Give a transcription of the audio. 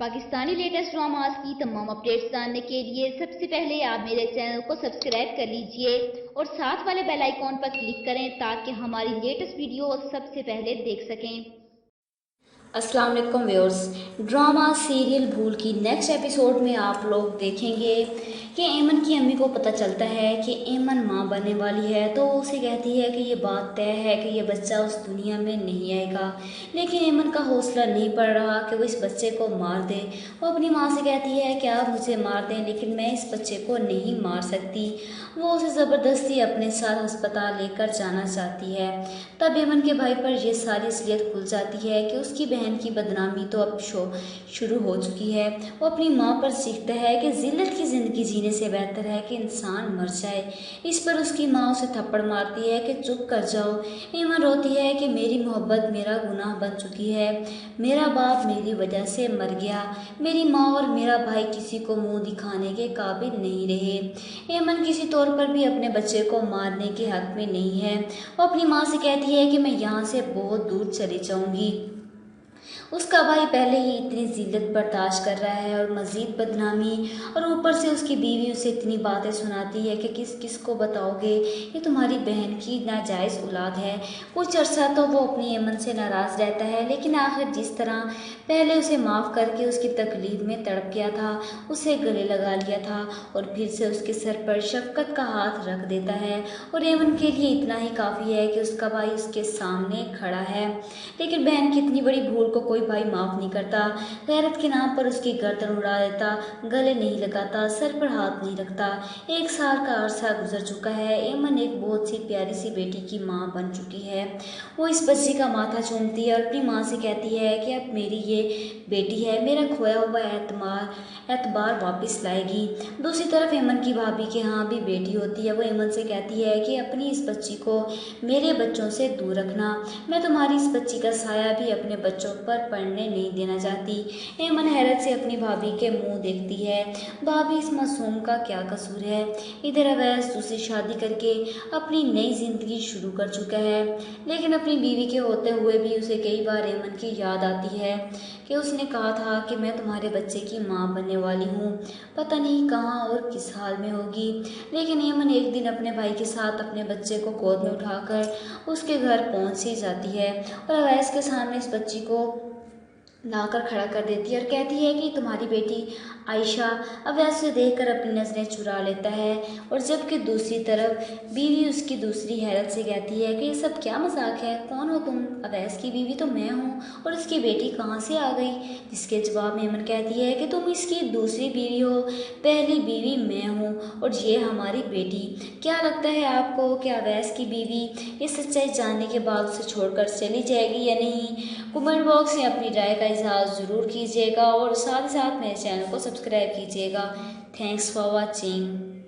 Pakistani latest dramas की तमाम updates जानने के लिए सबसे पहले आप मेरे चैनल को सब्सक्राइब कर लीजिए और साथ वाले बेल आइकॉन पर क्लिक करें ताकि हमारी लेटेस्ट वीडियो सबसे पहले देख सकें। अस्सलाम वालेकुम व्यूअर्स, ड्रामा सीरियल भूल की नेक्स्ट एपिसोड में आप लोग देखेंगे कि ऐमन की अम्मी को पता चलता है कि ऐमन माँ बनने वाली है, तो वो उसे कहती है कि ये बात तय है कि ये बच्चा उस दुनिया में नहीं आएगा। लेकिन ऐमन का हौसला नहीं पड़ रहा कि वो इस बच्चे को मार दे। वो अपनी माँ से कहती है कि आप मुझे मार दें लेकिन मैं इस बच्चे को नहीं मार सकती। वो उसे ज़बरदस्ती अपने साथ अस्पताल लेकर जाना चाहती है। तब ऐमन के भाई पर यह सारी असलियत खुल जाती है कि उसकी बहन की बदनामी तो अब शुरू हो चुकी है। वो अपनी माँ पर सीखता है कि जिल्लत की ज़िंदगी जीने से बेहतर है कि इंसान मर जाए। इस पर उसकी माँ उसे थप्पड़ मारती है कि चुप कर जाओ। ऐमन रोती है कि मेरी मोहब्बत मेरा गुनाह बन चुकी है, मेरा बाप मेरी वजह से मर गया, मेरी माँ और मेरा भाई किसी को मुंह दिखाने के काबिल नहीं रहे। ऐमन किसी तौर पर भी अपने बच्चे को मारने के हक में नहीं है। वो अपनी माँ से कहती है कि मैं यहाँ से बहुत दूर चली जाऊँगी। उसका भाई पहले ही इतनी जिल्लत बर्दाश्त कर रहा है और मज़ीद बदनामी, और ऊपर से उसकी बीवी उसे इतनी बातें सुनाती है कि किस किस को बताओगे, ये तुम्हारी बहन की नाजायज़ औलाद है। कुछ अर्सा तो वो अपनी ऐमन से नाराज़ रहता है, लेकिन आखिर जिस तरह पहले उसे माफ़ करके उसकी तकलीफ में तड़प गया था, उसे गले लगा लिया था और फिर से उसके सर पर शफ़क़त का हाथ रख देता है। और ऐमन के लिए इतना ही काफ़ी है कि उसका भाई उसके सामने खड़ा है। लेकिन बहन की इतनी बड़ी भूल को कोई भाई माफ़ नहीं करता। गैरत के नाम पर उसकी गर्दन उड़ा देता, गले नहीं लगाता, सर पर हाथ नहीं रखता। 1 साल का अरसा गुजर चुका है। ऐमन एक बहुत सी प्यारी सी बेटी की माँ बन चुकी है। वो इस बच्ची का माथा चूमती है और अपनी माँ से कहती है कि अब मेरी ये बेटी है, मेरा खोया हुआ एतबार वापस लाएगी। दूसरी तरफ ऐमन की भाभी के यहाँ भी बेटी होती है। वो ऐमन से कहती है कि अपनी इस बच्ची को मेरे बच्चों से दूर रखना, मैं तुम्हारी इस बच्ची का साया भी अपने बच्चों पर पढ़ने नहीं देना चाहती। ऐमन हैरत से अपनी भाभी के मुंह देखती है। भाभी, इस मासूम का क्या कसूर है? इधर अवैस दूसरी शादी करके अपनी नई जिंदगी शुरू कर चुका है, लेकिन अपनी बीवी के होते हुए भी उसे कई बार ऐमन की याद आती है कि उसने कहा था कि मैं तुम्हारे बच्चे की माँ बनने वाली हूँ, पता नहीं कहाँ और किस हाल में होगी। लेकिन ऐमन एक दिन अपने भाई के साथ अपने बच्चे को गोद में उठाकर उसके घर पहुँच ही जाती है और अवैस के सामने इस बच्ची को लाकर खड़ा कर देती है और कहती है कि तुम्हारी बेटी आयशा। अवैस उसे देखकर अपनी नज़रें चुरा लेता है और जबकि दूसरी तरफ बीवी उसकी दूसरी हैरत से कहती है कि ये सब क्या मजाक है, कौन हो तुम? अवैस की बीवी तो मैं हूँ और इसकी बेटी कहाँ से आ गई? जिसके जवाब में ऐमन कहती है कि तुम इसकी दूसरी बीवी हो, पहली बीवी मैं हूँ और ये हमारी बेटी। क्या लगता है आपको कि अवैस की बीवी ये सच्चाई जानने के बाद उसे छोड़कर चली जाएगी या नहीं? कमेंट बॉक्स में अपनी राय का इज़हार ज़रूर कीजिएगा और साथ ही साथ मेरे चैनल को सब्सक्राइब कीजिएगा। Thanks for watching.